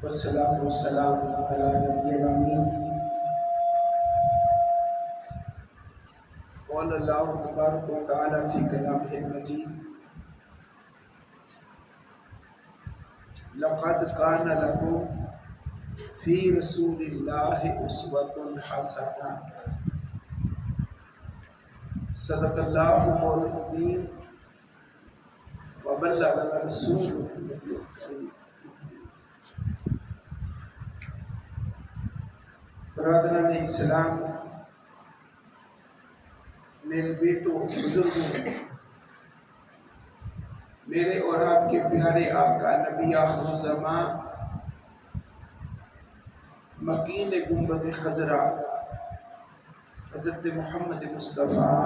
والصلاة والسلام على نبي الأمين قال الله تبارك وتعالى في كلامه المجيد لقد كان لكم في رسول الله أسوة حسنة صدق الله العظيم وبلغنا رسوله الكريم۔ برادران اسلام، میرے بیٹوں، بزرگوں، میرے اور آپ کے پیارے آقا نبی آخر الزمان مکین گنبد خضرا حضرت محمد مصطفیٰ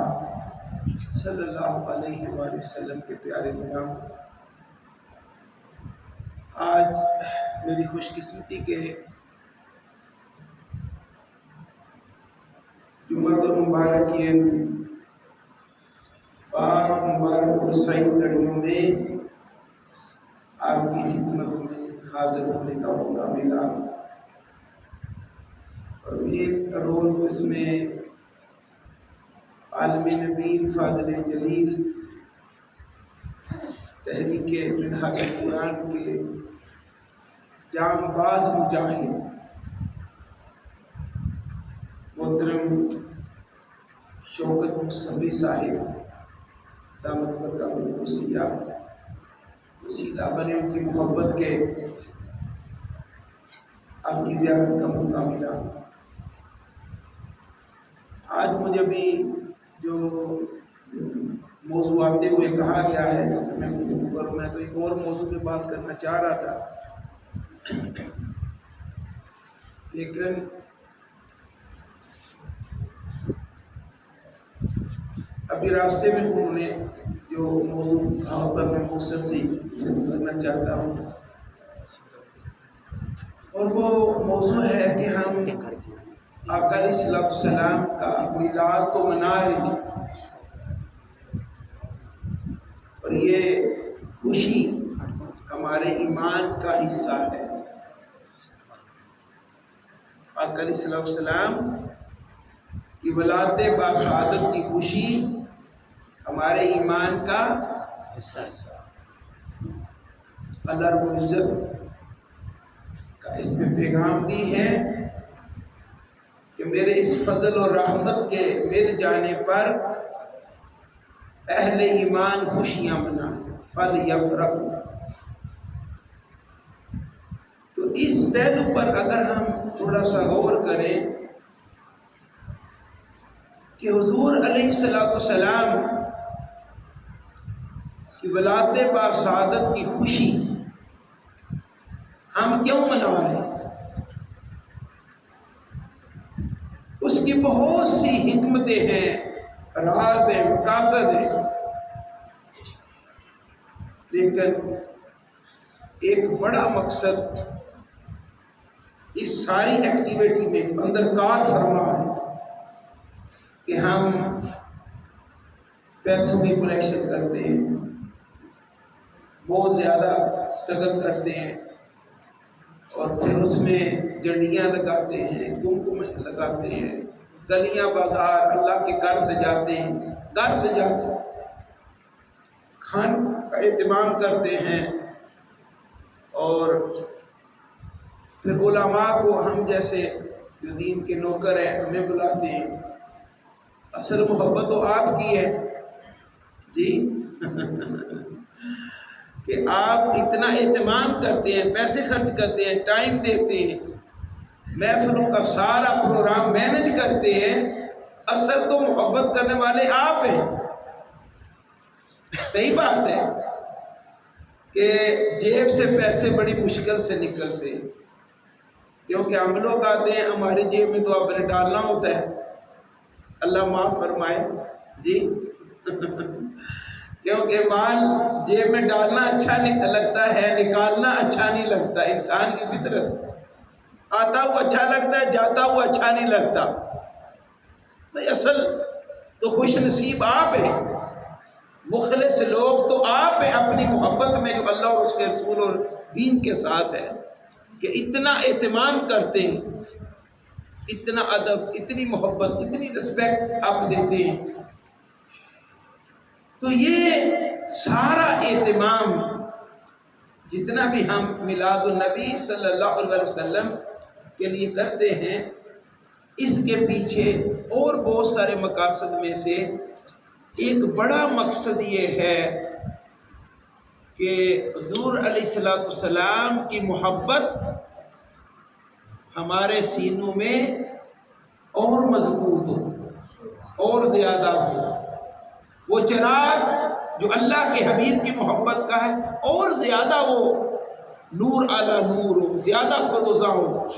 صلی اللہ علیہ وآلہ وسلم کے پیارے غلام، آج میری خوش قسمتی کے جمعہ مبارکین پاک مبارک اور سعید گھڑیوں میں آپ کی خدمت میں حاضر ہونے کا موقع ملا، اور ایک رول اس میں عالم نبیل فاضل جلیل تحریک منہاج قرآن کے جام باز مجاہد محترم شوکت مصطفی صاحب دامت برکاتہ وسیلہ بنے ان کی محبت کے آپ کی زیارت کا موقع ملا۔ آج مجھے بھی جو موضوع آتے ہوئے کہا گیا ہے جس میں گفتگو کروں، میں تو ایک اور موضوع پہ بات کرنا چاہ رہا تھا، لیکن ابھی راستے میں انہوں نے جو موضوع کہا پر میں مختصر سی کرنا چاہتا ہوں، اور وہ موضوع ہے کہ ہم آقا علیہ السلام کا میلاد تو منا رہے ہیں، اور یہ خوشی ہمارے ایمان کا حصہ ہے۔ آقا علیہ السلام کی ولادت باسعادت کی خوشی ہمارے ایمان کا حصہ ہے۔ اللہ رب العزت کا اس میں پیغام بھی ہے کہ میرے اس فضل اور رحمت کے مل جانے پر اہل ایمان خوشیاں منائیں، فَلْيَفْرَحُوا۔ تو اس پہلو پر اگر ہم تھوڑا سا غور کریں کہ حضور علیہ السلام کی ولادت باسعادت کی خوشی ہم کیوں منا رہے ہیں، اس کی بہت سی حکمتیں ہیں، راز ہیں، مقاصد ہیں، لیکن ایک بڑا مقصد اس ساری ایکٹیویٹی میں اندر کار فرما ہے کہ ہم پیسوں کی کلیکشن کرتے ہیں، بہت زیادہ سٹرگل کرتے ہیں، اور پھر اس میں جنڈیاں لگاتے ہیں، کمکم لگاتے ہیں، گلیاں بازار اللہ کے گھر سجاتے ہیں، کھان کا اہتمام کرتے ہیں، اور پھر علماء کو ہم جیسے جو دین کے نوکر ہیں ہمیں بلاتے ہیں۔ اصل محبت تو آپ کی ہے جی کہ آپ اتنا اہتمام کرتے ہیں، پیسے خرچ کرتے ہیں، ٹائم دیتے ہیں، محفلوں کا سارا پروگرام مینج کرتے ہیں، اصل تو محبت کرنے والے آپ ہیں۔ صحیح بات ہے کہ جیب سے پیسے بڑی مشکل سے نکلتے ہیں، کیونکہ ہم لوگ آتے ہیں ہماری جیب میں تو آپ نے ڈالنا ہوتا ہے، اللہ معاف فرمائے جی کیونکہ مال جیب میں ڈالنا اچھا نہیں لگتا ہے، نکالنا اچھا نہیں لگتا، انسان کی فطرت، آتا ہوا اچھا لگتا ہے، جاتا ہوا اچھا نہیں لگتا۔ بھئی اصل تو خوش نصیب آپ ہیں، مخلص لوگ تو آپ ہیں اپنی محبت میں جو اللہ اور اس کے رسول اور دین کے ساتھ ہے، کہ اتنا اہتمام کرتے ہیں، اتنا ادب، اتنی محبت، اتنی رسپیکٹ آپ دیتے ہیں. تو یہ سارا اہتمام جتنا بھی ہم میلاد النبی صلی اللہ علیہ وسلم کے لیے کرتے ہیں، اس کے پیچھے اور بہت سارے مقاصد میں سے ایک بڑا مقصد یہ ہے کہ حضور علیہ السلام کی محبت ہمارے سینوں میں اور مضبوط ہو اور زیادہ ہو. وہ چراغ جو اللہ کے حبیب کی محبت کا ہے اور زیادہ وہ نور اعلی نور ہو، زیادہ فروزہ ہو،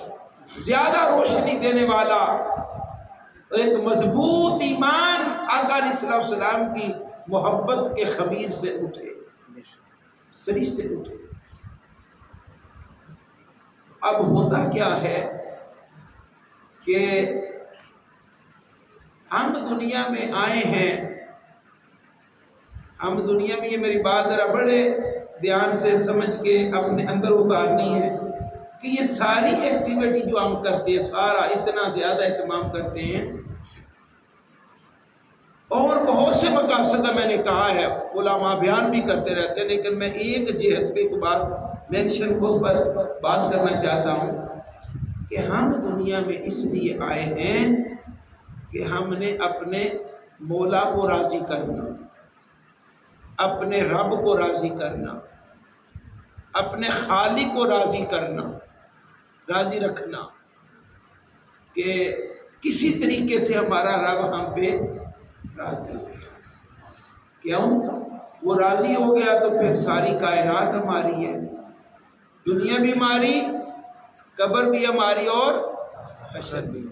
زیادہ روشنی دینے والا، ایک مضبوط ایمان آقا علیہ السلام کی محبت کے خمیر سے اٹھے، سری سے اٹھے. اب ہوتا کیا ہے کہ ہم دنیا میں آئے ہیں، ہم دنیا میں، یہ میری بات ذرا بڑے دھیان سے سمجھ کے اپنے اندر اتارنی ہے کہ یہ ساری ایکٹیویٹی جو ہم کرتے ہیں، سارا اتنا زیادہ اہتمام کرتے ہیں، اور بہت سے مقاصد میں نے کہا ہے، علماء بیان بھی کرتے رہتے ہیں، لیکن میں ایک جہت پہ ایک بات مینشن اس پر بات کرنا چاہتا ہوں کہ ہم دنیا میں اس لیے آئے ہیں کہ ہم نے اپنے مولا کو راضی کرنا، اپنے رب کو راضی کرنا، اپنے خالق کو راضی کرنا، راضی رکھنا کہ کسی طریقے سے ہمارا رب ہم پہ راضی ہو. کیوں؟ وہ راضی ہو گیا تو پھر ساری کائنات ہماری ہے، دنیا بھی ہماری، قبر بھی ہماری اور حشر بھی.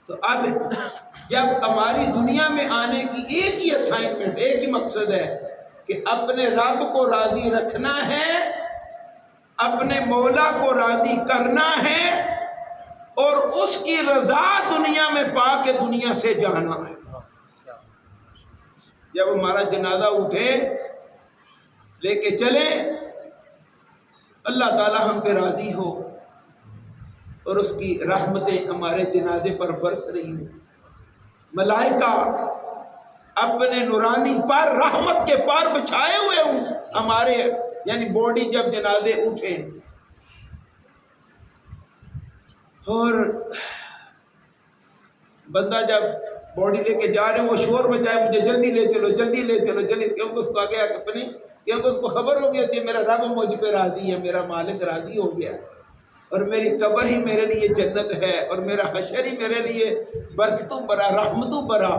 تو اب جب ہماری دنیا میں آنے کی ایک ہی اسائنمنٹ، ایک ہی مقصد ہے کہ اپنے رب کو راضی رکھنا ہے، اپنے مولا کو راضی کرنا ہے، اور اس کی رضا دنیا میں پا کے دنیا سے جانا ہے. جب ہمارا جنازہ اٹھے، لے کے چلے، اللہ تعالی ہم پہ راضی ہو اور اس کی رحمتیں ہمارے جنازے پر برس رہی ہوں، ملائکہ اپنے نورانی پر رحمت کے پار بچھائے ہوئے ہوں ہمارے، یعنی باڈی جب جنازے اٹھے. اور بندہ جب باڈی لے کے جا رہے ہیں، وہ شور مچائے، مجھے جلدی لے چلو، جلدی لے چلو، جلدی، کیونکہ اس کو آگے اپنی، کیونکہ اس کو خبر ہو گئی تھی میرا رب مجھ پہ راضی ہے، میرا مالک راضی ہو گیا، اور میری قبر ہی میرے لیے جنت ہے، اور میرا حشر ہی میرے لیے برکتوں برا، رحمتوں برا.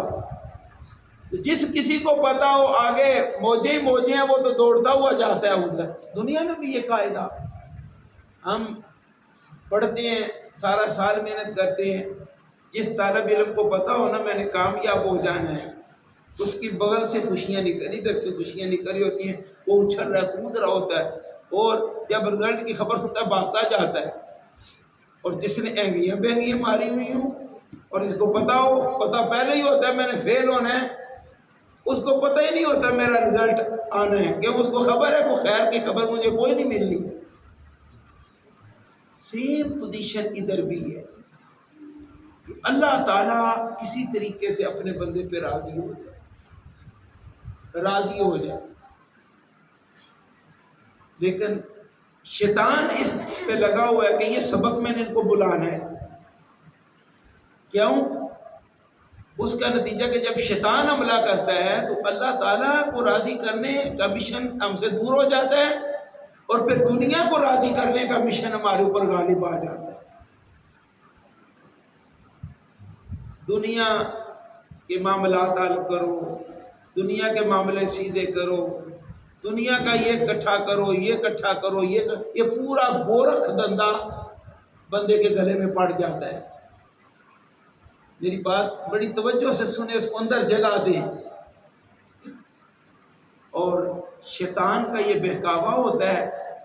جس کسی کو پتا ہو آگے موجے ہی موجے ہیں، وہ تو دوڑتا ہوا جاتا ہے ادھر. دنیا میں بھی یہ قاعدہ، ہم پڑھتے ہیں، سارا سال محنت کرتے ہیں، جس طالب علم کو پتا ہو نا میں نے کامیاب ہو جانا ہے، اس کی بغل سے خوشیاں نکل، ادھر سے خوشیاں نکل رہی ہوتی ہیں، وہ اچھل رہا ہے، کود رہا ہوتا ہے، اور جب رزلٹ کی خبر سنتا ہے بھاگتا جاتا ہے. اور جس نے اینگیاں بینگیاں ماری ہوئی ہوں اور اس کو پتا ہو، پتا پہلے ہی ہوتا ہے میں نے فیل ہونا ہے، اس کو پتہ ہی نہیں ہوتا میرا رزلٹ آنا ہے، کہ اس کو خبر ہے کوئی خیر کی خبر مجھے کوئی نہیں ملنی. سیم پوزیشن ادھر بھی ہے کہ اللہ تعالیٰ کسی طریقے سے اپنے بندے پہ راضی ہو جائے، راضی ہو جائے. لیکن شیطان اس پہ لگا ہوا ہے کہ یہ سبق میں نے ان کو بلانا ہے. کیوں؟ اس کا نتیجہ کہ جب شیطان حملہ کرتا ہے تو اللہ تعالیٰ کو راضی کرنے کا مشن ہم سے دور ہو جاتا ہے، اور پھر دنیا کو راضی کرنے کا مشن ہمارے اوپر غالب آ جاتا ہے. دنیا کے معاملات حل کرو، دنیا کے معاملے سیدھے کرو، دنیا کا یہ اکٹھا کرو، یہ اکٹھا کرو، یہ پورا گورکھ دھندا بندے کے گلے میں پڑ جاتا ہے. میری بات بڑی توجہ سے سنیں، اس کو اندر جلا دیں. اور شیطان کا یہ بہکاوا ہوتا ہے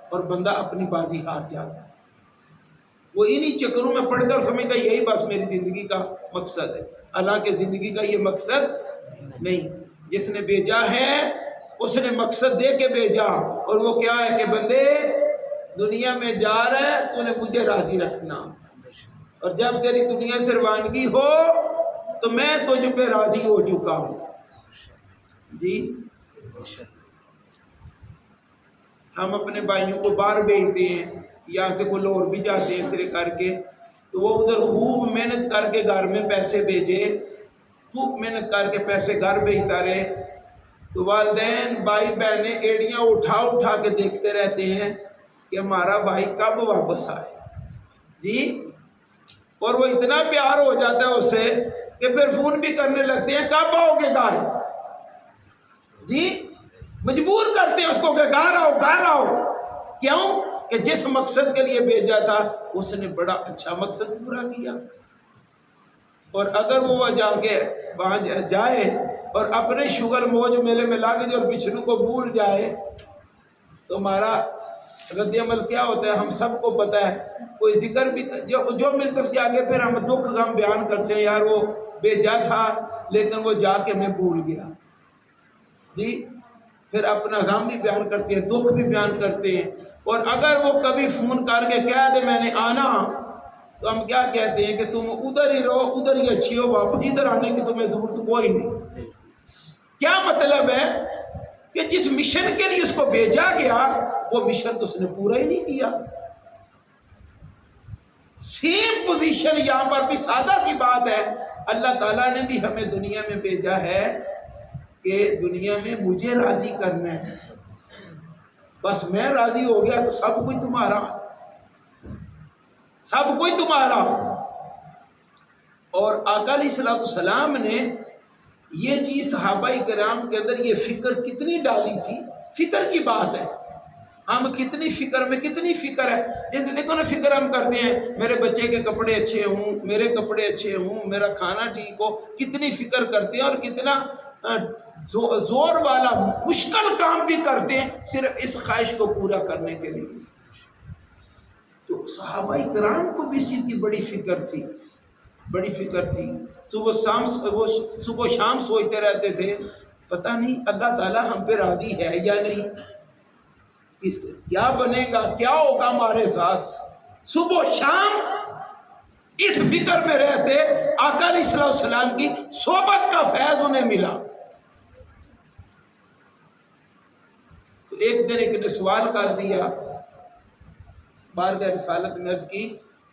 اور بندہ اپنی بازی ہاتھ جاتا ہے. وہ انہی چکروں میں پڑ کر سمجھتا ہے یہی بس میری زندگی کا مقصد ہے. حالانکہ زندگی کا یہ مقصد نہیں. جس نے بھیجا ہے اس نے مقصد دے کے بھیجا، اور وہ کیا ہے کہ بندے دنیا میں جا رہا ہے تو نے مجھے راضی رکھنا، اور جب تیری دنیا سے روانگی ہو تو میں تجھ پہ راضی ہو چکا ہوں۔ جی ہم اپنے بھائیوں کو باہر بھیجتے ہیں، یہاں سے کوئی اور بھی جاتے ہیں اس طرح کر کے، تو وہ ادھر خوب محنت کر کے گھر میں پیسے بھیجے، خوب محنت کر کے پیسے گھر بھیجتا رہے، تو والدین بھائی بہنیں ایڑیاں اٹھا اٹھا کے دیکھتے رہتے ہیں کہ ہمارا بھائی کب واپس آئے۔ جی اور وہ اتنا پیار ہو جاتا ہے اس سے کہ پھر فون بھی کرنے لگتے ہیں، کب آؤ گے گھر؟ جی مجبور کرتے ہیں اس کو کہ گھر آؤ گھر آؤ۔ کیوں؟ کہ جس مقصد کے لیے بھیجا تھا اس نے بڑا اچھا مقصد پورا کیا، اور اگر وہ جا کے وہاں جائے اور اپنے شغل موج میلے میں لاگے جو اور بچھڑو کو بھول جائے تو ہمارا رد عمل کیا ہوتا ہے ہم سب کو پتہ ہے۔ کوئی ذکر بھی جو ملتا اس کے آگے پھر ہم دکھ غم بیان کرتے ہیں، یار وہ بھیجا تھا لیکن وہ جا کے میں بھول گیا۔ جی پھر اپنا غم بھی بیان کرتے ہیں، دکھ بھی بیان کرتے ہیں، اور اگر وہ کبھی فون کر کے کہہ دے میں نے آنا تو ہم کیا کہتے ہیں کہ تم ادھر ہی رہو، ادھر ہی اچھی ہو، واپس ادھر آنے کی تمہیں ضرورت کوئی نہیں۔ کیا مطلب ہے کہ جس مشن کے لیے اس کو بھیجا گیا وہ مشن تو اس نے پورا ہی نہیں کیا۔ سیم پوزیشن یہاں پر بھی سادہ سی بات ہے، اللہ تعالیٰ نے بھی ہمیں دنیا میں بھیجا ہے کہ دنیا میں مجھے راضی کرنا ہے، بس میں راضی ہو گیا تو سب کچھ تمہارا، سب کچھ تمہارا۔ اور آقا علیہ السلام نے یہ چیز صحابہ کرام کے اندر یہ فکر کتنی ڈالی تھی، فکر کی بات ہے، ہم کتنی فکر میں کتنی فکر ہے، جیسے دیکھو نا فکر ہم کرتے ہیں میرے بچے کے کپڑے اچھے ہوں، میرے کپڑے اچھے ہوں، میرا کھانا ٹھیک ہو، کتنی فکر کرتے ہیں اور کتنا زور والا مشکل کام بھی کرتے ہیں صرف اس خواہش کو پورا کرنے کے لیے۔ تو صحابہ کرام کو بھی اس چیز کی بڑی فکر تھی، بڑی فکر تھی، صبح شام سوچتے رہتے تھے پتہ نہیں اللہ تعالیٰ ہم پہ راضی ہے یا نہیں، کیا بنے گا، کیا ہوگا ہمارے ساتھ۔ صبح شام اس فکر میں رہتے، آقا علیہ السلام کی صحبت کا فیض انہیں ملا۔ تو ایک دن ایک نے سوال کر دیا، بارگاہ رسالت میں عرض کی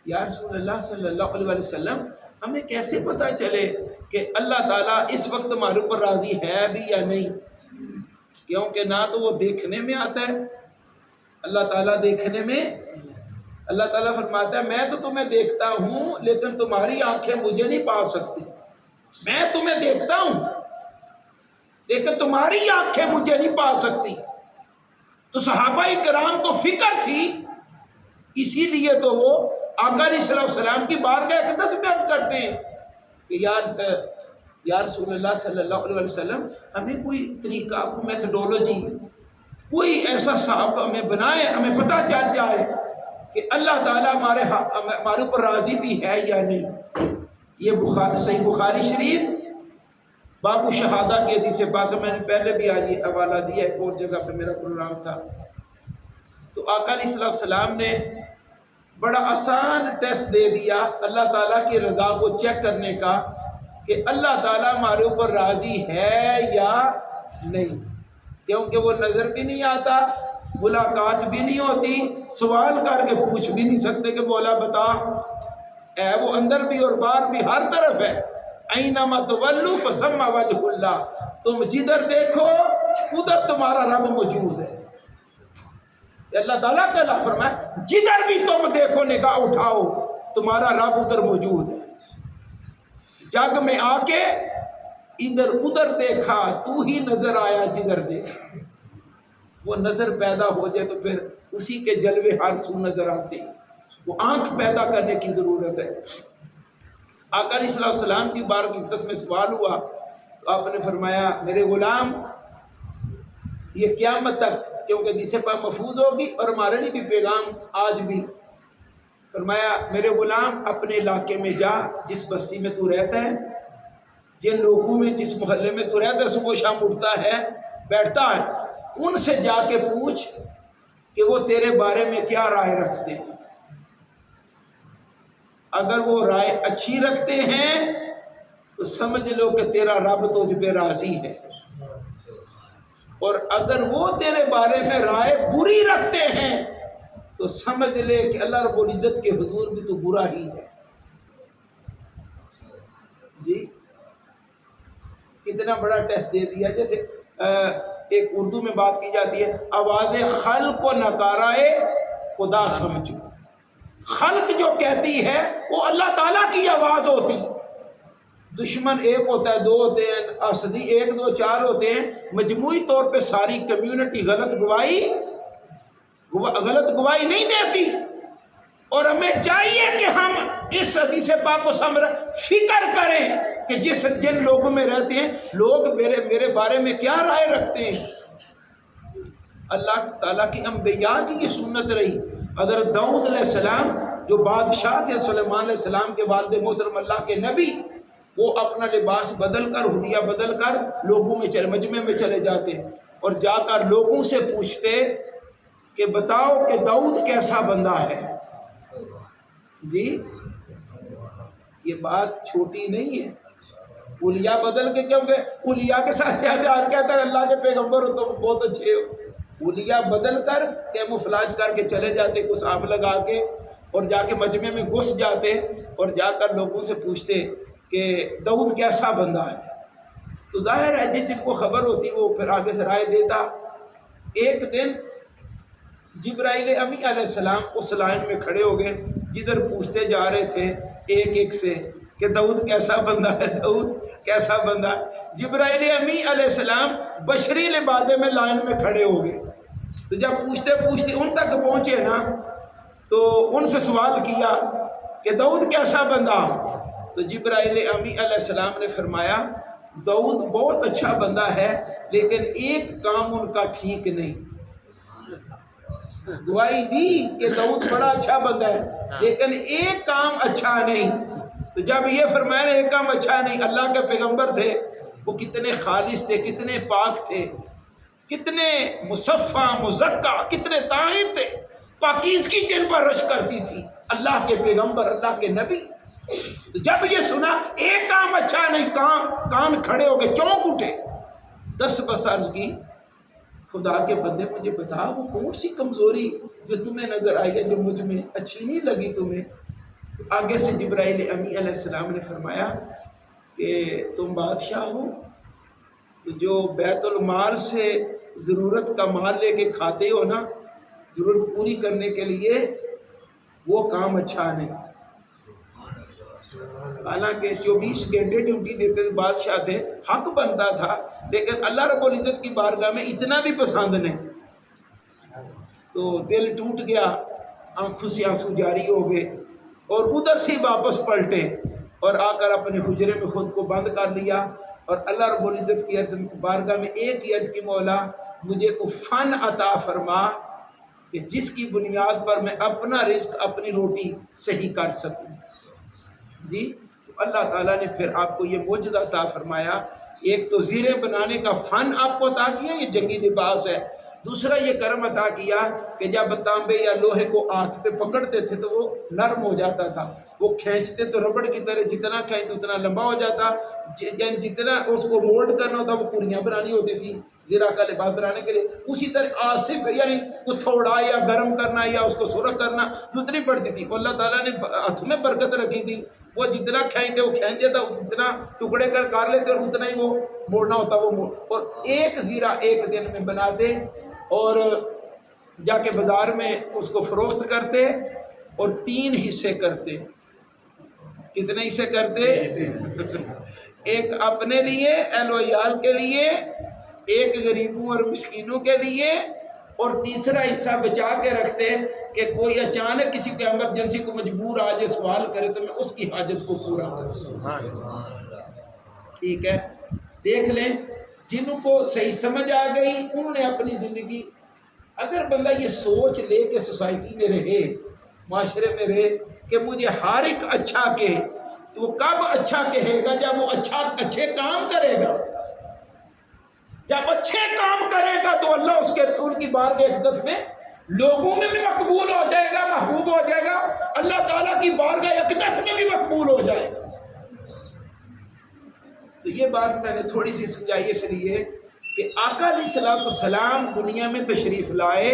یا رسول اللہ صلی اللہ علیہ وسلم ہمیں کیسے پتہ چلے کہ اللہ تعالیٰ اس وقت ہمارے اوپر راضی ہے بھی یا نہیں، کیونکہ نہ تو وہ دیکھنے میں آتا ہے، اللہ تعالیٰ دیکھنے میں، اللہ تعالیٰ فرماتا ہے میں تو تمہیں دیکھتا ہوں لیکن تمہاری آنکھیں مجھے نہیں پا سکتی، میں تمہیں دیکھتا ہوں لیکن تمہاری آنکھیں مجھے نہیں پا سکتی۔ تو صحابہ کرام کو فکر تھی، اسی لیے تو وہ آقا علیہ السلام کی بارگاہ اقدس میں عرض کرتے ہیں کہ یا رسول اللہ صلی اللہ علیہ وسلم ہمیں کوئی طریقہ، کوئی میتھڈولوجی، کوئی ایسا صاحب ہمیں بنائے، ہمیں پتہ چل جائے کہ اللہ تعالیٰ ہمارے اوپر راضی بھی ہے یا نہیں۔ یہ صحیح بخاری شریف باب شہادہ کی حدیث پاک، میں نے پہلے بھی آج یہ حوالہ دیا، ایک اور جگہ پہ میرا پروگرام تھا۔ تو آقا علیہ السلام نے بڑا آسان ٹیسٹ دے دیا اللہ تعالیٰ کی رضا کو چیک کرنے کا کہ اللہ تعالیٰ ہمارے اوپر راضی ہے یا نہیں، کیونکہ وہ نظر بھی نہیں آتا، ملاقات بھی نہیں ہوتی، سوال کر کے پوچھ بھی نہیں سکتے کہ مولا بتا، اے وہ اندر بھی اور باہر بھی ہر طرف ہے۔ اینما تولوا فثم وجہ اللہ، تم جدھر دیکھو ادھر تمہارا رب موجود ہے۔ اللہ تعالیٰ کا اللہ فرمایا جدھر بھی تم دیکھو نگاہ اٹھاؤ تمہارا رب ادھر موجود ہے۔ جگ میں آ کے ادھر ادھر دیکھا تو ہی نظر آیا جدھر دیکھا، وہ نظر پیدا ہو جائے تو پھر اسی کے جلوے ہر سو نظر آتے، وہ آنکھ پیدا کرنے کی ضرورت ہے۔ آقا علیہ السلام کی بارگاہ میں سوال ہوا تو آپ نے فرمایا میرے غلام یہ قیامت تک، کیونکہ جسے پر محفوظ ہوگی اور ہمارے لیے بھی پیغام آج بھی، فرمایا میرے غلام اپنے علاقے میں جا، جس بستی میں تو رہتا ہے، جن لوگوں میں جس محلے میں تو رہتا ہے، صبح شام اٹھتا ہے بیٹھتا ہے، ان سے جا کے پوچھ کہ وہ تیرے بارے میں کیا رائے رکھتے ہیں۔ اگر وہ رائے اچھی رکھتے ہیں تو سمجھ لو کہ تیرا رب تجھ پہ راضی ہے، اور اگر وہ تیرے بارے میں رائے بری رکھتے ہیں تو سمجھ لے کہ اللہ رب العزت کے حضور بھی تو برا ہی ہے۔ جی کتنا بڑا ٹیسٹ دے دیا۔ جیسے ایک اردو میں بات کی جاتی ہے، آواز خلق کو نکارائے خدا سمجھو۔ خلق جو کہتی ہے وہ اللہ تعالیٰ کی آواز ہوتی، دشمن ایک ہوتا ہے، دو ہوتے ہیں، اسدی ایک دو چار ہوتے ہیں، مجموعی طور پہ ساری کمیونٹی غلط گواہی نہیں دیتی۔ اور ہمیں چاہیے کہ ہم اس حدیث پاک کو فکر کریں کہ جن لوگوں میں رہتے ہیں لوگ میرے بارے میں کیا رائے رکھتے ہیں۔ اللہ تعالیٰ کی انبیاء کی یہ سنت رہی۔ حضرت داؤد علیہ السلام جو بادشاہ تھے، سلیمان علیہ السلام کے والد محترم، اللہ کے نبی، وہ اپنا لباس بدل کر، ہدیہ بدل کر لوگوں میں مجمع میں چلے جاتے اور جا کر لوگوں سے پوچھتے کہ بتاؤ کہ داؤد کیسا بندہ ہے۔ جی یہ بات چھوٹی نہیں ہے۔ اولیاء بدل کے، کیونکہ اولیاء کے ساتھ یار کہتا ہے اللہ کے پیغمبر ہو تو بہت اچھے ہو۔ اولیاء بدل کر کیموفلاج کر کے چلے جاتے، کچھ آب لگا کے، اور جا کے مجمع میں گھس جاتے اور جا کر لوگوں سے پوچھتے کہ داؤد کیسا بندہ ہے۔ تو ظاہر ہے جس چیز کو خبر ہوتی وہ پھر آگے سے رائے دیتا۔ ایک دن جبرائیل امی علیہ السلام اس لائن میں کھڑے ہو گئے جدھر پوچھتے جا رہے تھے ایک ایک سے کہ داؤد کیسا بندہ ہے، داؤد کیسا بندہ ہے۔ جبرائیل امی علیہ السلام بشری لبادے میں لائن میں کھڑے ہو گئے۔ تو جب پوچھتے پوچھتے ان تک پہنچے نا تو ان سے سوال کیا کہ داؤد کیسا بندہ؟ تو جبرائیل امی علیہ السلام نے فرمایا داؤد بہت اچھا بندہ ہے، لیکن ایک کام ان کا ٹھیک نہیں۔ گواہی دی کہ داؤد بڑا اچھا بندہ ہے، لیکن ایک کام اچھا نہیں۔ تو جب یہ فرمایا ایک کام اچھا نہیں، اللہ کے پیغمبر تھے، وہ کتنے خالص تھے، کتنے پاک تھے، کتنے مصفہ مزکہ، کتنے طاہر تھے، پاکیزگی جن پر رش کرتی تھی اللہ کے پیغمبر، اللہ کے نبی۔ تو جب یہ سنا ایک کام اچھا نہیں، کان کھڑے ہو گئے، چونک اٹھے۔ 10 بس عرض کی خدا کے بندے مجھے بتا وہ کون سی کمزوری جو تمہیں نظر آئی ہے، جو مجھ میں اچھی نہیں لگی تمہیں؟ تو آگے سے جبرائیل امی علیہ السلام نے فرمایا کہ تم بادشاہ ہو تو جو بیت المال سے ضرورت کا مال لے کے کھاتے ہو نا، ضرورت پوری کرنے کے لیے، وہ کام اچھا نہیں۔ حالانکہ 24 گھنٹے ڈیوٹی دیتے تھے، بادشاہ تھے، حق بنتا تھا، لیکن اللہ رب العزت کی بارگاہ میں اتنا بھی پسند نہیں۔ تو دل ٹوٹ گیا، آنکھوں سے آنسو جاری ہو گئے، اور ادھر سے واپس پلٹے اور آ کر اپنے حجرے میں خود کو بند کر لیا، اور اللہ رب العزت کی بارگاہ میں ایک ہی عرض کی مولا مجھے کو فن عطا فرما کہ جس کی بنیاد پر میں اپنا رزق، اپنی روٹی صحیح کر سکوں۔ جی اللہ تعالیٰ نے پھر آپ کو یہ معجزہ عطا فرمایا۔ ایک تو زیریں بنانے کا فن آپ کو عطا کیا، یہ جنگی لباس ہے۔ دوسرا یہ کرم عطا کیا کہ جب تانبے یا لوہے کو ہاتھ پہ پکڑتے تھے تو وہ نرم ہو جاتا تھا، وہ کھینچتے تو ربڑ کی طرح، جتنا کھینچتے اتنا لمبا ہو جاتا، یعنی جتنا اس کو مولڈ کرنا ہوتا وہ پوریاں بنانی ہوتی تھی زیرہ کا لباس بنانے کے لیے، اسی طرح آصف یعنی کو تھوڑا یا گرم کرنا یا اس کو سرخ کرنا جتنی پڑتی تھی، اللہ تعالیٰ نے ہاتھ میں برکت رکھی تھی، وہ جتنا کھینچتے وہ کھینچ دیتا، اتنا ٹکڑے کر لیتے اور اتنا ہی وہ موڑنا ہوتا وہ موڑ، اور ایک زیرہ ایک دن میں بناتے اور جا کے بازار میں اس کو فروخت کرتے اور 3 حصے کرتے۔ کتنے حصے کرتے؟ ایک اپنے لیے، اہل و عیال کے لیے، ایک غریبوں اور مسکینوں کے لیے، اور تیسرا حصہ بچا کے رکھتے کہ کوئی اچانک کسی کو ایمرجنسی کو مجبور آ جائے سوال کرے تو میں اس کی حاجت کو پورا کروں۔ ٹھیک ہے، دیکھ لیں جنہوں کو صحیح سمجھ آ گئی انہوں نے اپنی زندگی، اگر بندہ یہ سوچ لے کہ سوسائٹی میں رہے، معاشرے میں رہے کہ مجھے ہر ایک اچھا کہے، تو وہ کب اچھا کہے گا؟ جب وہ اچھے کام کرے گا۔ جب اچھے کام کرے گا تو اللہ اس کے رسول کی بارگاہ اقدس میں لوگوں میں بھی مقبول ہو جائے گا، محبوب ہو جائے گا، اللہ تعالیٰ کی بارگاہ اقدس میں بھی مقبول ہو جائے گا۔ تو یہ بات میں نے تھوڑی سی سمجھائی اس لیے کہ آقا علیہ السلام دنیا میں تشریف لائے،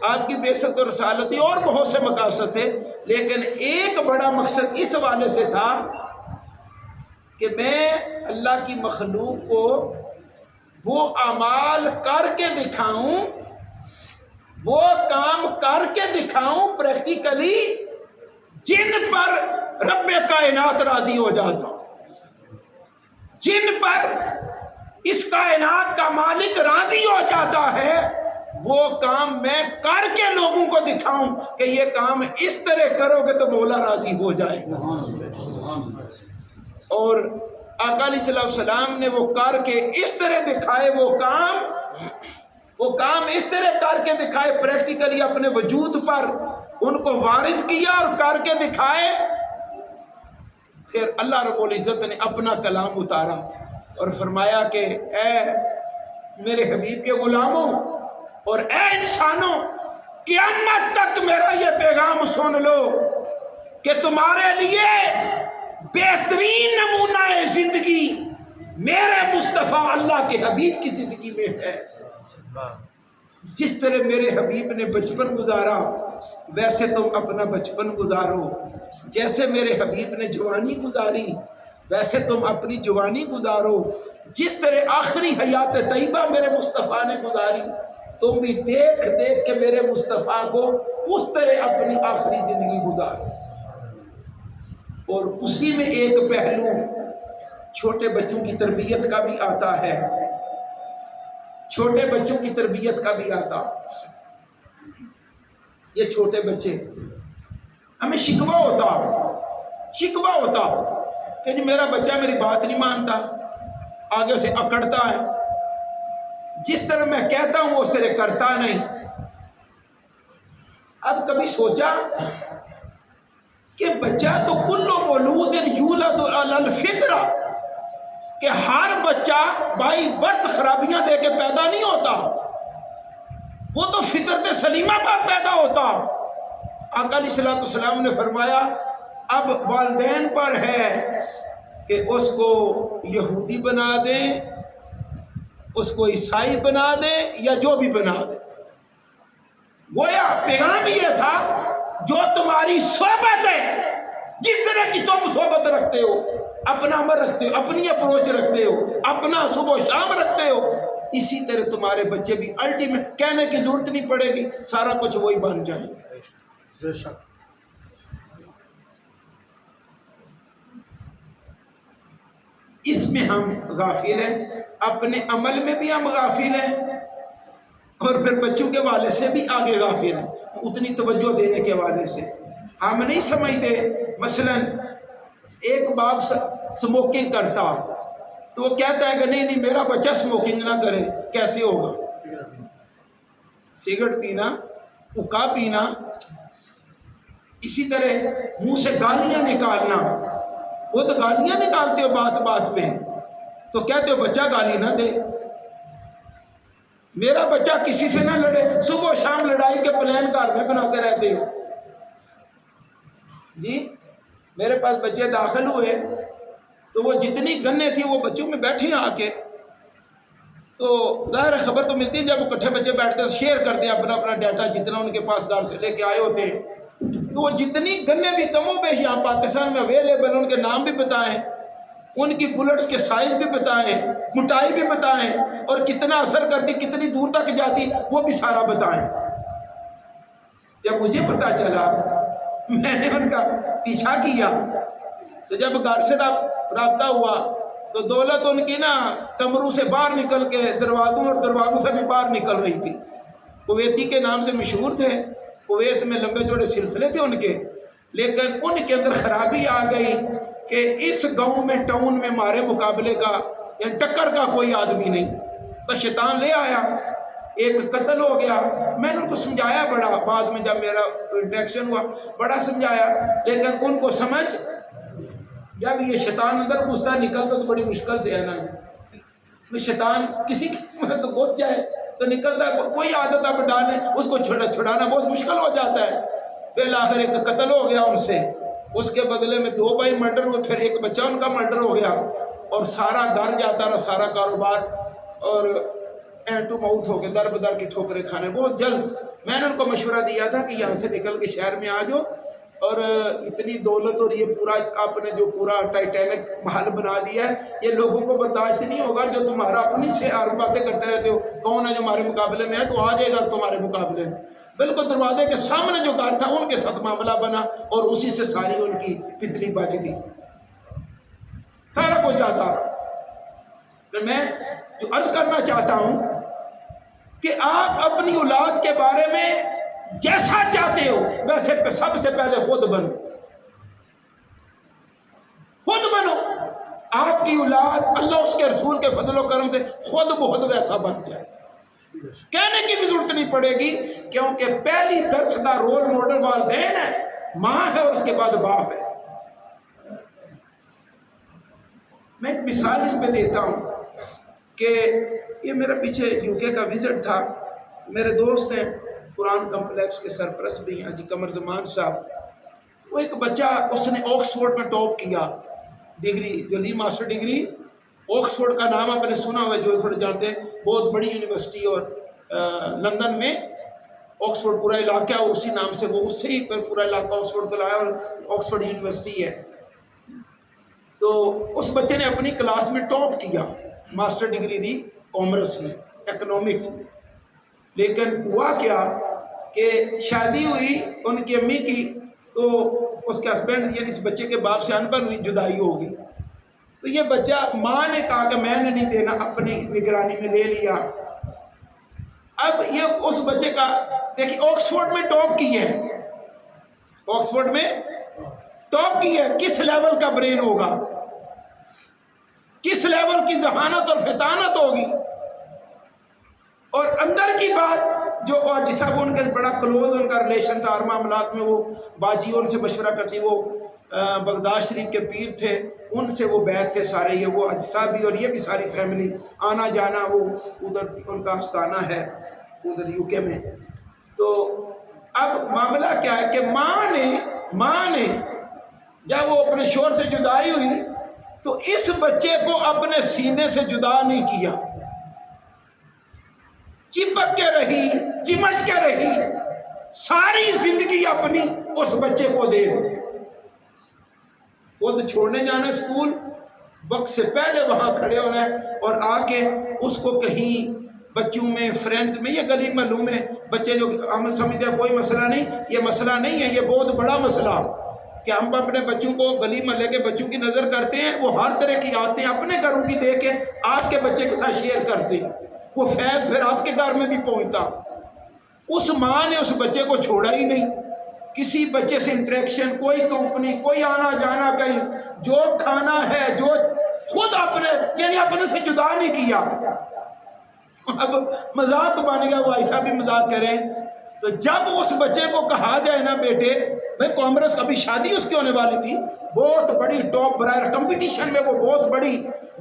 آپ کی بعثت اور رسالتی اور بہت سے مقاصد تھے، لیکن ایک بڑا مقصد اس حوالے سے تھا کہ میں اللہ کی مخلوق کو وہ اعمال کر کے دکھاؤں، وہ کام کر کے دکھاؤں پریکٹیکلی جن پر رب کائنات راضی ہو جاتا، جن پر اس کائنات کا مالک راضی ہو جاتا ہے، وہ کام میں کر کے لوگوں کو دکھاؤں کہ یہ کام اس طرح کرو گے تو مولا راضی ہو جائے گا۔ اور آقا علیہ السلام نے وہ کر کے اس طرح دکھائے، وہ کام اس طرح کر کے دکھائے پریکٹیکلی اپنے وجود پر ان کو وارد کیا اور کر کے دکھائے۔ پھر اللہ رب العزت نے اپنا کلام اتارا اور فرمایا کہ اے میرے حبیب کے غلاموں اور اے انسانوں، قیامت تک میرا یہ پیغام سن لو کہ تمہارے لیے بہترین نمونہ زندگی میرے مصطفیٰ اللہ کے حبیب کی زندگی میں ہے۔ جس طرح میرے حبیب نے بچپن گزارا ویسے تم اپنا بچپن گزارو، جیسے میرے حبیب نے جوانی گزاری ویسے تم اپنی جوانی گزارو، جس طرح آخری حیات طیبہ میرے مصطفیٰ نے گزاری تم بھی دیکھ دیکھ کے میرے مصطفیٰ کو اس طرح اپنی آخری زندگی گزارو۔ اور اسی میں ایک پہلو چھوٹے بچوں کی تربیت کا بھی آتا ہے، چھوٹے بچوں کی تربیت کا بھی آتا۔ یہ چھوٹے بچے ہمیں شکوہ ہوتا کہ جی میرا بچہ میری بات نہیں مانتا، آگے سے اکڑتا ہے، جس طرح میں کہتا ہوں اس طرح کرتا نہیں۔ اب کبھی سوچا کہ بچہ تو کل مولود یولد علی الفطرہ، کہ ہر بچہ بائی برتھ خرابیاں دے کے پیدا نہیں ہوتا، وہ تو فطرت سلیمہ پر پیدا ہوتا۔ آقا علیہ السلام نے فرمایا اب والدین پر ہے کہ اس کو یہودی بنا دیں، اس کو عیسائی بنا دیں یا جو بھی بنا دیں۔ گویا پیغام یہ تھا جو تمہاری صحبت ہے، جس طرح کی تم صحبت رکھتے ہو، اپنا عمل رکھتے ہو، اپنی اپروچ رکھتے ہو، اپنا صبح و شام رکھتے ہو، اسی طرح تمہارے بچے بھی الٹیمیٹ کہنے کی ضرورت نہیں پڑے گی، سارا کچھ وہی بن جائیں گے۔ اس میں ہم غافل ہیں، اپنے عمل میں بھی ہم غافل ہیں، اور پھر بچوں کے والے سے بھی آگے غافل ہیں، اتنی توجہ دینے کے والے سے ہم نہیں سمجھتے۔ مثلا ایک باپ سموکنگ کرتا تو وہ کہتا ہے کہ نہیں میرا بچہ سموکنگ نہ کرے، کیسے ہوگا؟ سگریٹ پینا، حقہ پینا، اسی طرح منہ سے گالیاں نکالنا، وہ تو گالیاں نکالتے ہو بات بات پہ، تو کہتے ہو بچہ گالی نہ دے، میرا بچہ کسی سے نہ لڑے، صبح و شام لڑائی کے پلان گھر میں بناتے رہتے ہو۔ جی میرے پاس بچے داخل ہوئے تو وہ جتنی گنے تھی وہ بچوں میں بیٹھے آ کے، تو ظاہر خبر تو ملتی ہے جب اکٹھے بچے بیٹھتے ہیں شیئر کرتے ہیں اپنا اپنا ڈیٹا جتنا ان کے پاس گھر سے لے کے آئے ہوتے ہیں، تو وہ جتنی گنے بھی کم و بیش یہاں پاکستان میں اویلیبل، ان کے نام بھی بتائیں، ان کی بلٹس کے سائز بھی بتائیں، موٹائی بھی بتائیں، اور کتنا اثر کرتی، کتنی دور تک جاتی، وہ بھی سارا بتائیں۔ جب مجھے پتا چلا میں نے ان کا پیچھا کیا، تو جب گھر سے رابطہ ہوا تو دولت ان کی نا کمروں سے باہر نکل کے دروازوں اور دروازوں سے بھی باہر نکل رہی تھی۔ کویتی کے نام سے مشہور تھے، کویت میں لمبے چوڑے سلسلے تھے ان کے، لیکن ان کے اندر خرابی آ گئی کہ اس گاؤں میں ٹاؤن میں ہمارے مقابلے کا یعنی ٹکر کا کوئی آدمی نہیں، بس شیطان لے آیا، ایک قتل ہو گیا۔ میں نے ان کو سمجھایا بڑا، بعد میں جب میرا انٹریکشن ہوا بڑا سمجھایا، لیکن ان کو سمجھ جب یہ شیطان اندر گھستا نکلتا تو بڑی مشکل سے ہے نا، شیطان کسی قسم میں تو گھس جائے تو نکلتا ہے کوئی عادت اب ڈالیں اس کو چھڑانا بہت مشکل ہو جاتا ہے. بالآخر ایک قتل ہو گیا ان سے, اس کے بدلے میں 2 بھائی مرڈر ہوئے, پھر ایک بچہ ان کا مرڈر ہو گیا, اور سارا در جاتا رہا سارا کاروبار, اور اینڈ ٹو ماؤتھ ہو کے در بدر کی ٹھوکریں کھانے. بہت جلد میں نے ان کو مشورہ دیا تھا کہ یہاں سے نکل کے شہر میں آ جاؤ, اور اتنی دولت اور یہ پورا آپ نے جو پورا ٹائٹینک محل بنا دیا ہے یہ لوگوں کو برداشت نہیں ہوگا. جو تمہارا اپنی سے باتیں کرتے رہتے ہو, کون ہے جو ہمارے مقابلے میں ہے, تو آ جائے گا تمہارے مقابلے میں. بالکل دروازے کے سامنے جو گھر تھا ان کے ساتھ معاملہ بنا, اور اسی سے ساری ان کی پتلی بچ گئی, سارا کچھ جاتا. میں جو عرض کرنا چاہتا ہوں کہ آپ اپنی اولاد کے بارے میں جیسا چاہتے ہو ویسے سب سے پہلے خود بنو, خود بنو. آپ کی اولاد اللہ اس کے رسول کے فضل و کرم سے خود بہت ویسا بن جائے, کہنے کی بھی ضرورت نہیں پڑے گی, کیونکہ پہلی درسدہ رول ماڈل والدین ہے, ماں ہے, اور اس کے بعد باپ ہے. میں ایک مثال اس پہ دیتا ہوں کہ یہ میرا پیچھے UK کا وزٹ تھا. میرے دوست ہیں قرآن کمپلیکس کے سرپرست بھی ہیں, حاجی قمر زمان صاحب. وہ ایک بچہ اس نے آکسفورڈ میں ٹاپ کیا ڈگری, جو لی ماسٹر ڈگری. آکسفورڈ کا نام آپ نے سنا ہوا, جو تھوڑے جانتے ہیں, بہت بڑی یونیورسٹی, اور لندن میں آکسفورڈ پورا علاقہ, اور اسی نام سے وہ اس سے ہی پورا علاقہ آکسفورڈ کو لایا, اور آکسفورڈ یونیورسٹی ہے. تو اس بچے نے اپنی کلاس میں ٹاپ کیا, ماسٹر ڈگری دی کامرس میں, اکنامکس میں. لیکن ہوا کیا کہ شادی ہوئی ان کی امی کی, تو اس کے ہسبینڈ یعنی اس بچے کے باپ سے انبن ہوئی, جدائی ہو گئی. تو یہ بچہ ماں نے کہا کہ میں نے نہیں دینا, اپنی نگرانی میں لے لیا. اب یہ اس بچے کا دیکھیے آکسفورڈ میں ٹاپ کی ہے, آکسفورڈ میں ٹاپ کی ہے, کس لیول کا برین ہوگا, کس لیول کی ذہانت اور فطانت ہوگی. اور اندر کی بات جو جس صاحب ان کے بڑا کلوز ان کا ریلیشن تھا, ہر معاملات میں وہ باجیوں سے مشورہ کرتی, وہ بغداد شریف کے پیر تھے, ان سے وہ بیعت تھے سارے, یہ وہ حاجی صاحب بھی اور یہ بھی ساری فیملی آنا جانا, وہ ادھر ان کا آستانہ ہے ادھر UK میں. تو اب معاملہ کیا ہے کہ ماں نے جب وہ اپنے شوہر سے جدائی ہوئی تو اس بچے کو اپنے سینے سے جدا نہیں کیا, چپک کے رہی, چمٹ کے رہی, ساری زندگی اپنی اس بچے کو دے دی. خود چھوڑنے جانا اسکول, وقت سے پہلے وہاں کھڑے ہونا ہے, اور آ کے اس کو کہیں بچوں میں فرینڈز میں, یہ گلی محلوں میں بچے جو ہم سمجھتے ہیں کوئی مسئلہ نہیں, یہ مسئلہ نہیں ہے, یہ بہت بڑا مسئلہ کہ ہم اپنے بچوں کو گلی محلے کے بچوں کی نظر کرتے ہیں, وہ ہر طرح کی آتے ہیں اپنے گھروں کی لے کے آپ کے بچے کے ساتھ شیئر کرتے ہیں, وہ فیض پھر آپ کے گھر میں بھی پہنچتا. اس ماں نے اس بچے کو چھوڑا ہی نہیں, کسی بچے سے انٹریکشن, کوئی کمپنی, کوئی آنا جانا کہیں, جو کھانا ہے جو خود اپنے یعنی اپنے سے جدا نہیں کیا. اب مذاق بن گیا, وہ ایسا بھی مذاق کریں. تو جب اس بچے کو کہا جائے نا بیٹے بھائی کامرس, ابھی شادی اس کی ہونے والی تھی, بہت بڑی ٹاپ برائر کمپٹیشن میں, وہ بہت بڑی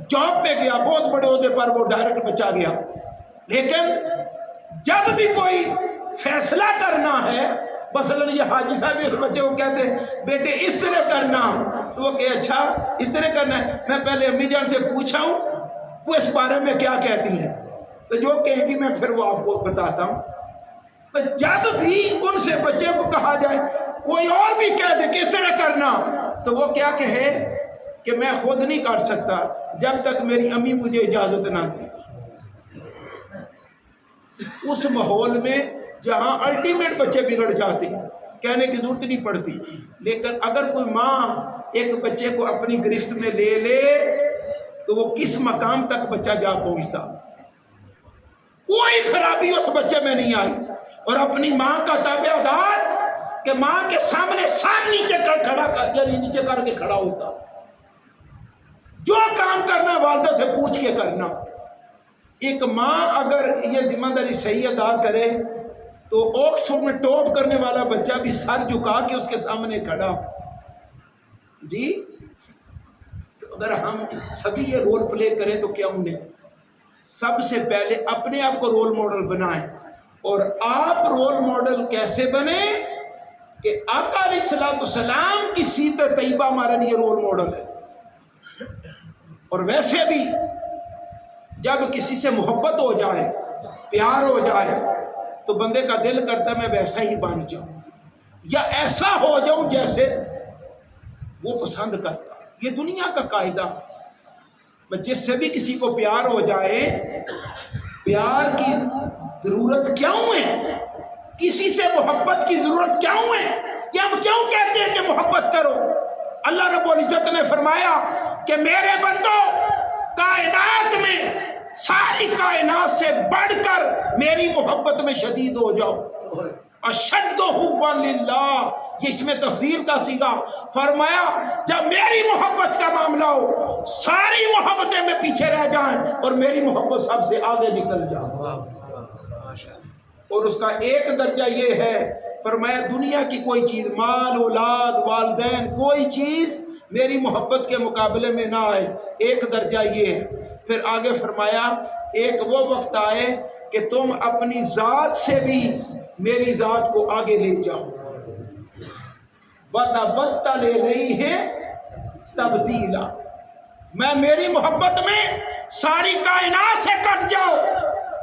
جاب پہ گیا, بہت بڑے عہدے پر وہ ڈائریکٹ بچا گیا. لیکن جب بھی کوئی فیصلہ کرنا ہے, مثلا یہ حاجی صاحب اس بچے کو کہتے ہیں بیٹے اس طرح کرنا, تو وہ کہ اچھا اس طرح کرنا ہے, میں پہلے امی جان سے پوچھا ہوں وہ اس بارے میں کیا کہتی ہیں, تو جو کہیں گی میں پھر وہ آپ کو بتاتا ہوں. جب بھی ان سے بچے کو کہا جائے کوئی اور بھی کہہ دے کہ اس طرح کرنا, تو وہ کیا کہے کہ میں خود نہیں کر سکتا جب تک میری امی مجھے اجازت نہ دے. اس ماحول میں جہاں الٹیمیٹ بچے بگڑ جاتے ہیں, کہنے کی ضرورت نہیں پڑتی. لیکن اگر کوئی ماں ایک بچے کو اپنی گرفت میں لے لے تو وہ کس مقام تک بچہ جا پہنچتا, کوئی خرابی اس بچے میں نہیں آئی. اور اپنی ماں کا تابع دار کہ ماں کے سامنے سر نیچے کر کھڑا کر, یعنی نیچے کر کے کھڑا ہوتا, جو کام کرنا والدہ سے پوچھ کے کرنا. ایک ماں اگر یہ ذمہ داری صحیح ادا کرے تو آکسفورڈ میں ٹاپ کرنے والا بچہ بھی سر جھکا کے اس کے سامنے کھڑا. جی تو اگر ہم سبھی یہ رول پلے کریں تو کیا انہیں سب سے پہلے اپنے آپ کو رول ماڈل بنائیں. اور آپ رول ماڈل کیسے بنے کہ آقا علیہ الصلوۃ والسلام کی سیرت طیبہ ہمارے لیے رول ماڈل ہے. اور ویسے بھی جب کسی سے محبت ہو جائے، پیار ہو جائے، تو بندے کا دل کرتا ہے میں ویسا ہی بن جاؤں یا ایسا ہو جاؤں جیسے وہ پسند کرتا. یہ دنیا کا قاعدہ. جس سے بھی کسی کو پیار ہو جائے، پیار کی ضرورت کیوں ہے؟ کسی سے محبت کی ضرورت کیوں ہے؟ کہ ہم کیوں کہتے ہیں کہ محبت کرو؟ اللہ رب العزت نے فرمایا کہ میرے بندو، کائنات میں ساری کائنات سے بڑھ کر میری محبت میں شدید ہو جاؤ. اشد حبا للہ، یہ اس میں تفضیل کا صیغہ. فرمایا جب میری محبت کا معاملہ ہو، ساری محبتیں میں پیچھے رہ جائیں اور میری محبت سب سے آگے نکل جائے. اور اس کا ایک درجہ یہ ہے، فرمایا دنیا کی کوئی چیز، مال، اولاد، والدین، کوئی چیز میری محبت کے مقابلے میں نہ آئے. ایک درجہ یہ ہے. پھر آگے فرمایا ایک وہ وقت آئے کہ تم اپنی ذات سے بھی میری ذات کو آگے لے جاؤ. وَتَبَتَّلِ إِلَيْهِ تَبْدِيلًا، میں میری محبت میں ساری کائنات سے کٹ جاؤ.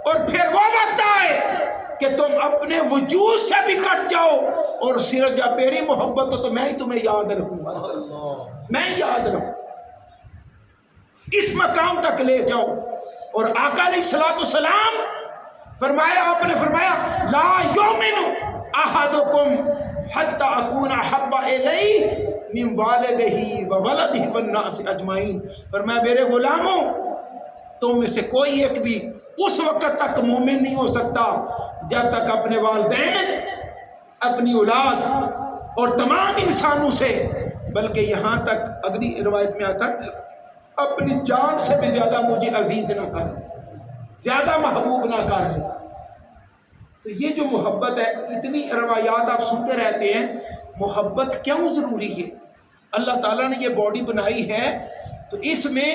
اور پھر وہ وقت آئے کہ تم اپنے وجود سے بھی کٹ جاؤ، اور صرف جب میری محبت ہو تو میں ہی تمہیں یاد رکھوں گا، میں ہی یاد رکھوں. اس مقام تک لے جاؤ. اور آقا علیہ الصلوۃ والسلام فرمایا، آپ نے فرمایا لا یؤمن احدکم حتی اکون احب الیہ من والدہ وولدہ والناس اجمعین. فرمایا میرے غلاموں، تم میں سے کوئی ایک بھی اس وقت تک مومن نہیں ہو سکتا جب تک اپنے والدین، اپنی اولاد اور تمام انسانوں سے، بلکہ یہاں تک اگلی روایت میں آتا اپنی جان سے بھی زیادہ مجھے عزیز نہ کر، زیادہ محبوب نہ کر. تو یہ جو محبت ہے، اتنی روایات آپ سنتے رہتے ہیں. محبت کیوں ضروری ہے؟ اللہ تعالیٰ نے یہ باڈی بنائی ہے تو اس میں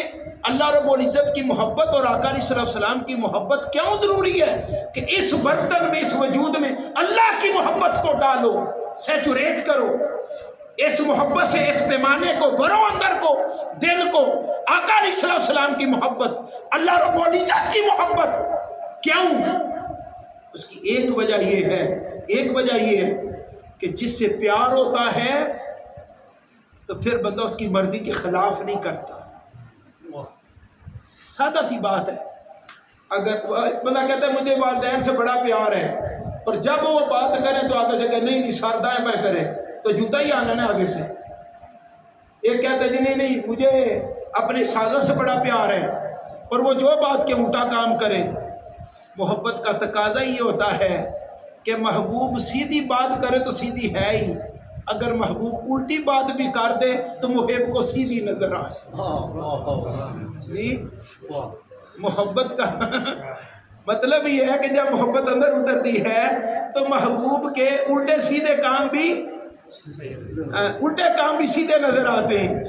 اللہ رب العزت کی محبت اور آقا علیہ السلام کی محبت کیوں ضروری ہے کہ اس برتن میں، اس وجود میں اللہ کی محبت کو ڈالو، سیچوریٹ کرو. اس محبت سے اس پیمانے کو بھرو، اندر کو، دل کو. آقا علیہ السلام کی محبت، اللہ رب العزت کی محبت. کیوں؟ اس کی ایک وجہ یہ ہے، ایک وجہ یہ ہے کہ جس سے پیار ہوتا ہے تو پھر بندہ اس کی مرضی کے خلاف نہیں کرتا. سادہ سی بات ہے. اگر بندہ کہتا ہے مجھے والدین سے بڑا پیار ہے، اور جب وہ بات کریں تو آگے سے کہ نہیں سر دائیں بائیں کرے تو جوتا ہی آنا نا آگے سے. ایک کہتا ہے جی نہیں مجھے اپنے سازوں سے بڑا پیار ہے، اور وہ جو بات کے الٹا کام کرے. محبت کا تقاضا یہ ہوتا ہے کہ محبوب سیدھی بات کرے تو سیدھی ہے ہی، اگر محبوب الٹی بات بھی کر دے تو محب کو سیدھی نظر آئے. جی محبت کا مطلب یہ ہے کہ جب محبت اندر اترتی ہے تو محبوب کے الٹے سیدھے کام بھی، الٹے کام بھی سیدھے نظر آتے ہیں.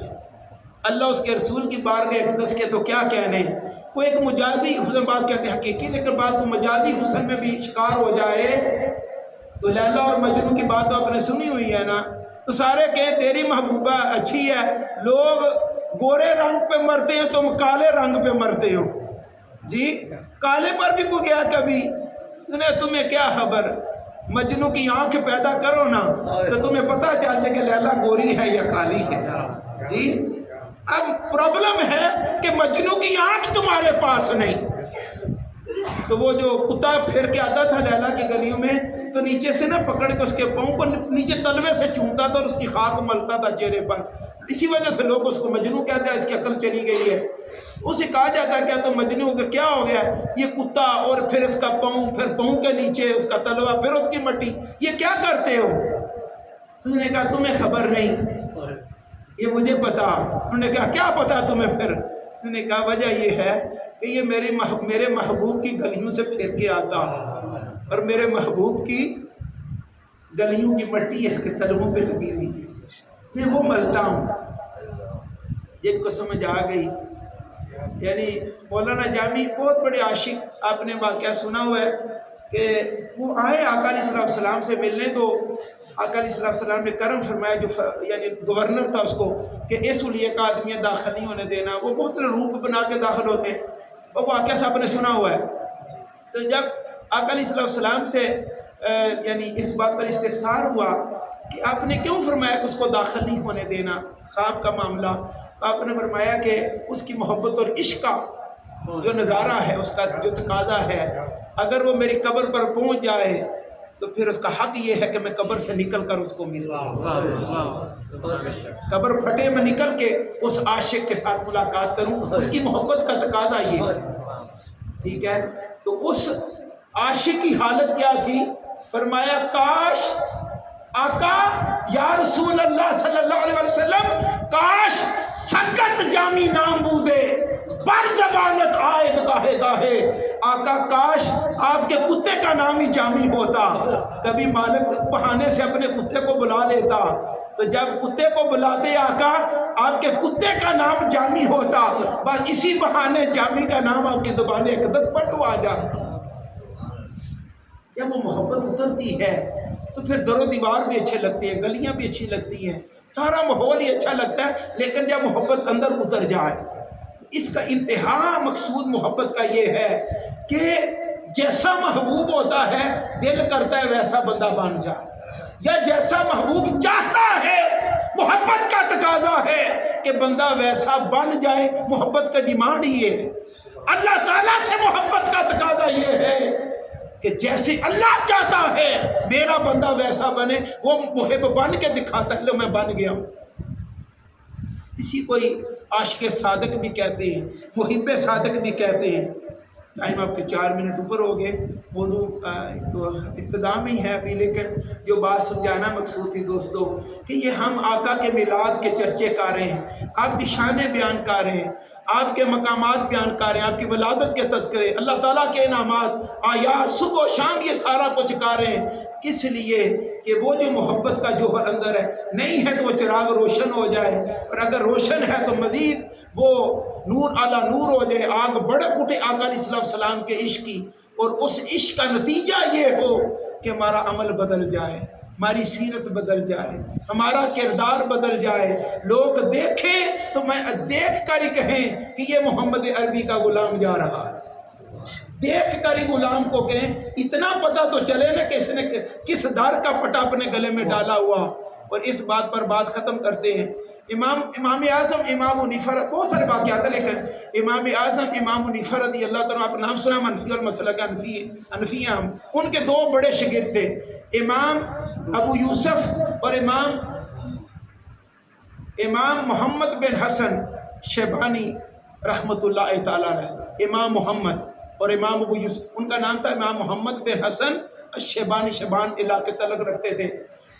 اللہ اس کے رسول کی بارگاہ اقدس کے تو کیا کہنے. کوئی ایک مجازی حسن، بات کہتے ہیں حقیقی، لیکن بات کو مجازی حسن میں بھی شکار ہو جائے تو لیلا اور مجنو کی بات تو آپ نے سنی ہوئی ہے نا. تو سارے کہیں تیری محبوبہ اچھی ہے، لوگ گورے رنگ پہ مرتے ہیں، تم کالے رنگ پہ مرتے ہو. جی کالے پر بھی کوئی گیا کبھی؟ تمہیں کیا خبر، مجنو کی آنکھ پیدا کرو نا تو تمہیں پتہ چل جائے کہ لیلا گوری ہے یا کالی ہے. جی اب پرابلم ہے کہ مجنو کی آنکھ تمہارے پاس نہیں. تو وہ جو کتا پھر کے آتا تھا لیلا کی گلیوں میں تو نیچے سے نہ پکڑ کے اس کے پاؤں کو نیچے تلوے سے چومتا تھا اور اس کی خاک ملتا تھا چہرے پر. اسی وجہ سے لوگ اس کو مجنو کہتے ہیں، اس کی عقل چلی گئی ہے. اسے کہا جاتا ہے کیا تو مجنو کا کیا ہو گیا، یہ کتا اور پھر اس کا پاؤں، پھر پاؤں کے نیچے اس کا تلوا، پھر اس کی مٹی، یہ کیا کرتے ہو؟ اس نے کہا تمہیں خبر نہیں، یہ مجھے پتا. انہوں نے کہا کیا پتا تمہیں؟ پھر انہوں نے کہا وجہ یہ ہے کہ یہ میرے محبوب کی گلیوں سے پھر کے آتا اور میرے محبوب کی گلیوں کی مٹی اس کے تلووں پہ لگی ہوئی ہے، میں وہ ملتا ہوں. جن کو سمجھ آ گئی یعنی مولانا جامی بہت بڑے عاشق، آپ نے واقعہ سنا ہوا ہے کہ وہ آئے آقا علیہ السلام سے ملنے، تو آقا علیہ السلام نے کرم فرمایا، جو یعنی گورنر تھا اس کو، کہ اس ولیے کا آدمی داخل نہیں ہونے دینا، وہ بہت روپ بنا کے داخل ہوتے ہیں، وہ واقعہ صاحب نے سنا ہوا ہے۔ تو جب آقا علیہ السلام سے یعنی اس بات پر استفسار ہوا کہ آپ نے کیوں فرمایا کہ اس کو داخل نہیں ہونے دینا، خواب کا معاملہ، آپ نے فرمایا کہ اس کی محبت اور عشق کا جو نظارہ ہے، اس کا جو تقاضا ہے، اگر وہ میری قبر پر پہنچ جائے تو پھر اس کا حق یہ ہے کہ میں قبر سے نکل کر اس کو ملوں، قبر پھٹے میں نکل کے اس عاشق کے ساتھ ملاقات کروں، اس کی محبت کا تقاضا یہ ہے، ٹھیک ہے۔ تو اس عاشق کی حالت کیا تھی؟ فرمایا کاش آقا یا رسول اللہ صلی اللہ علیہ وسلم، کاش سکت جامی نام بودے پر زبانت آئے گاہے گاہے، آقا کاش آپ کے کتے کا نام ہی جامی ہوتا، کبھی مالک بہانے سے اپنے کتے کو بلا لیتا، تو جب کتے کو بلاتے آقا آپ کے کتے کا نام جامی ہوتا، بس اسی بہانے جامی کا نام آپ کی زبان اقدس پر تو آ جاتا۔ جب وہ محبت اترتی ہے تو پھر در و دیوار بھی اچھے لگتے ہیں، گلیاں بھی اچھی لگتی ہیں، سارا ماحول ہی اچھا لگتا ہے، لیکن جب محبت اندر اتر جائے، اس کا انتہا مقصود محبت کا یہ ہے کہ جیسا محبوب ہوتا ہے دل کرتا ہے ویسا بندہ بن جائے، یا جیسا محبوب چاہتا ہے، محبت کا تقاضا ہے کہ بندہ ویسا بن جائے، محبت کا ڈیمانڈ یہ ہے۔ اللہ تعالیٰ سے محبت کا تقاضا یہ ہے کہ جیسے اللہ چاہتا ہے میرا بندہ ویسا بنے، وہ محب بن کے دکھاتا ہے، لو میں بن گیا ہوں۔ اسی کوئی عاشق صادق بھی کہتے ہیں، محب صادق بھی کہتے ہیں۔ ٹائم آپ کے 4 منٹ اوپر ہو گئے، موضوع تو ابتدا میں ہی ہے ابھی، لیکن جو بات سمجھانا مقصود تھی دوستو کہ یہ ہم آقا کے میلاد کے چرچے کر رہے ہیں، آپ کی شانیں بیان کر رہے ہیں، آپ کے مقامات بیان کر رہے ہیں، آپ کی ولادت کے تذکرے، اللہ تعالیٰ کے انعامات، آیات، صبح و شام یہ سارا کچھ کر رہے ہیں، کس لیے کہ وہ جو محبت کا جوہر اندر ہے نہیں ہے تو وہ چراغ روشن ہو جائے، اور اگر روشن ہے تو مزید وہ نور اعلیٰ نور ہو جائے، آگ بڑک اٹھے آقا علیہ السلام کے عشق کی، اور اس عشق کا نتیجہ یہ ہو کہ ہمارا عمل بدل جائے، ہماری سیرت بدل جائے، ہمارا کردار بدل جائے، لوگ دیکھیں تو میں دیکھ کر ہی کہیں کہ یہ محمد عربی کا غلام جا رہا ہے، دیکھ کر ہی غلام کو کہیں، اتنا پتہ تو چلے نا کہ اس نے کس دار کا پٹا اپنے گلے میں ڈالا ہوا۔ اور اس بات پر بات ختم کرتے ہیں۔ امام اعظم امام حنیفہ، بہت سارے واقعات ہیں، لیکن امام اعظم امام حنیفہ رضی اللہ تعالیٰ، آپ نام سنا حنفی اور مسلک حنفی ہیں ہم، ان کے 2 بڑے شاگرد تھے، امام ابو یوسف اور امام محمد بن حسن شیبانی رحمۃ اللہ تعالیٰ علیہ، امام محمد اور امام ابو یوسف، ان کا نام تھا امام محمد بن حسن الشیبانی، شیبان علاقے سے تعلق رکھتے تھے۔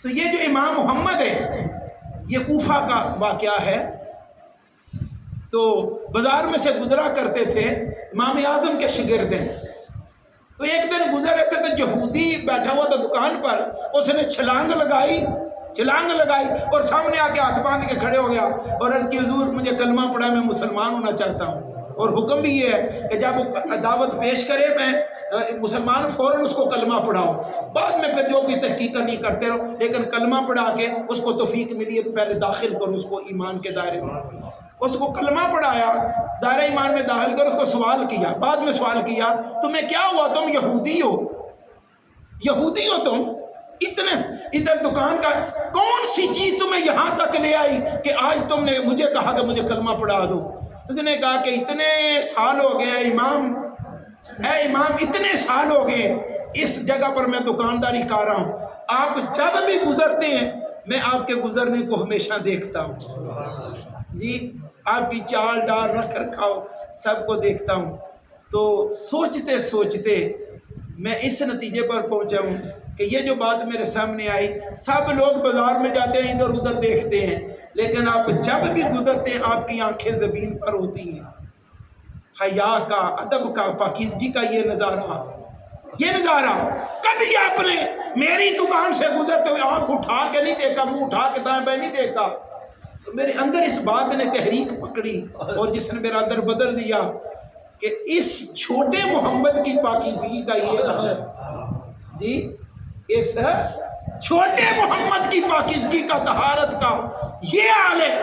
تو یہ جو امام محمد ہے یہ کوفہ کا واقعہ ہے، تو بازار میں سے گزرا کرتے تھے، امام اعظم کے شاگرد ہیں۔ تو ایک دن گزر رہے تھے تو یہودی بیٹھا ہوا تھا دکان پر، اس نے چھلانگ لگائی اور سامنے آ کے ہاتھ باندھ کے کھڑے ہو گیا اور عرض کی حضور مجھے کلمہ پڑھا، میں مسلمان ہونا چاہتا ہوں، اور حکم بھی یہ ہے کہ جب وہ دعوت پیش کرے میں مسلمان فوراً اس کو کلمہ پڑھاؤ، بعد میں پھر جو بھی تحقیق نہیں کرتے رہو، لیکن کلمہ پڑھا کے اس کو توفیق ملی ہے پہلے داخل کرو اس کو ایمان کے دائرے میں۔ اس کو کلمہ پڑھایا، دائرہ ایمان میں داخل کر، اس کو سوال کیا، بعد میں سوال کیا تمہیں کیا ہوا، تم یہودی ہو تم، اتنے ادھر دکان کا کون سی چیز تمہیں یہاں تک لے آئی کہ آج تم نے مجھے کہا کہ مجھے کلمہ پڑھا دو؟ اس نے کہا کہ اتنے سال ہو گئے اے امام اتنے سال ہو گئے اس جگہ پر میں دکانداری کر رہا ہوں، آپ جب بھی گزرتے ہیں میں آپ کے گزرنے کو ہمیشہ دیکھتا ہوں، جی آپ کی چال ڈال رکھ رکھاؤ سب کو دیکھتا ہوں۔ تو سوچتے سوچتے میں اس نتیجے پر پہنچا ہوں کہ یہ جو بات میرے سامنے آئی، سب لوگ بازار میں جاتے ہیں ادھر ادھر دیکھتے ہیں، لیکن آپ جب بھی گزرتے ہیں آپ کی آنکھیں زمین پر ہوتی ہیں، حیا کا، ادب کا، پاکیزگی کا یہ نظارہ کبھی آپ نے میری دکان سے گزرتے ہوئے آنکھ اٹھا کے نہیں دیکھا، منہ اٹھا کے دائیں بائیں نہیں دیکھا، تو میرے اندر اس بات نے تحریک پکڑی اور جس نے میرا اندر بدل دیا کہ اس چھوٹے محمد کی پاکیزگی کا یہ حال ہے جی، اس چھوٹے محمد کی پاکیزگی کا، طہارت کا یہ حال ہے،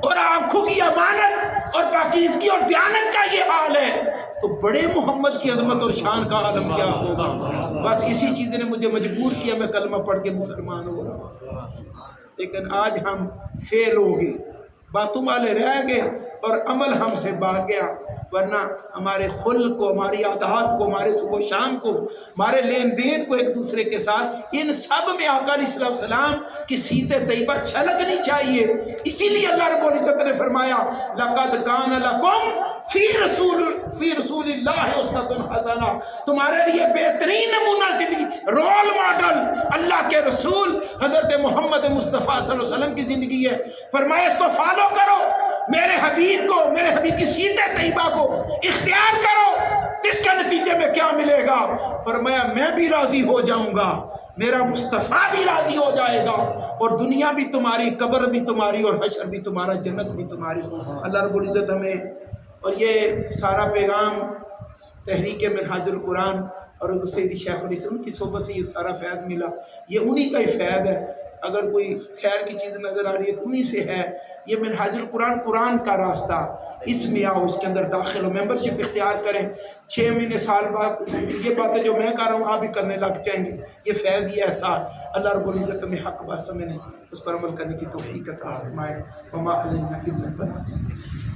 اور آنکھوں کی امانت اور پاکیزگی اور دیانت کا یہ حال ہے، تو بڑے محمد کی عظمت اور شان کا عالم کیا ہوگا۔ بس اسی چیز نے مجھے مجبور کیا، میں کلمہ پڑھ کے مسلمان ہو رہا ہوں، لیکن آج ہم فیل ہو گئے، باتوں والے رہ گئے اور عمل ہم سے بھاگ گیا، ورنہ ہمارے خلق کو، ہماری عادات کو، ہمارے صبح و شام کو، ہمارے لین دین کو ایک دوسرے کے ساتھ، ان سب میں آقا علیہ السلام کی سیرت طیبہ چھلکنی چاہیے۔ اسی لیے اللہ رب العزت نے فرمایا لَقَدْ كَانَ لَكُمْ فی رسول اللہ اسوۃ حسنہ، تمہارے لیے بہترین نمونہ زندگی، رول ماڈل اللہ کے رسول حضرت محمد مصطفیٰ صلی اللہ علیہ وسلم کی زندگی ہے۔ فرمایا اس کو فالو کرو، میرے حبیب کو، میرے حبیب کی سیرت طیبہ کو اختیار کرو، اس کے نتیجے میں کیا ملے گا؟ فرمایا میں بھی راضی ہو جاؤں گا، میرا مصطفیٰ بھی راضی ہو جائے گا، اور دنیا بھی تمہاری، قبر بھی تمہاری، اور حشر بھی تمہارا، جنت بھی تمہاری۔ اللہ رب العزت ہمیں، اور یہ سارا پیغام تحریک منہاج القرآن اور حضرت سیدی شیخ الاسلام کی صحبت سے یہ سارا فیض ملا، یہ انہی کا ہی فیض ہے۔ اگر کوئی خیر کی چیز نظر آ رہی ہے تو انہی سے ہے۔ یہ منہاج القرآن، قرآن کا راستہ، اس میں آؤ، اس کے اندر داخل ہو، ممبرشپ اختیار کریں، 6 مہینے سال بعد یہ باتیں جو میں کر رہا ہوں آپ بھی کرنے لگ جائیں گے۔ یہ فیض، یہ احسان اللہ رب العزت میں حق بات سمجھنے، اس پر عمل کرنے کی توفیق عطا فرمائے۔ وما علینا الا البلاغ۔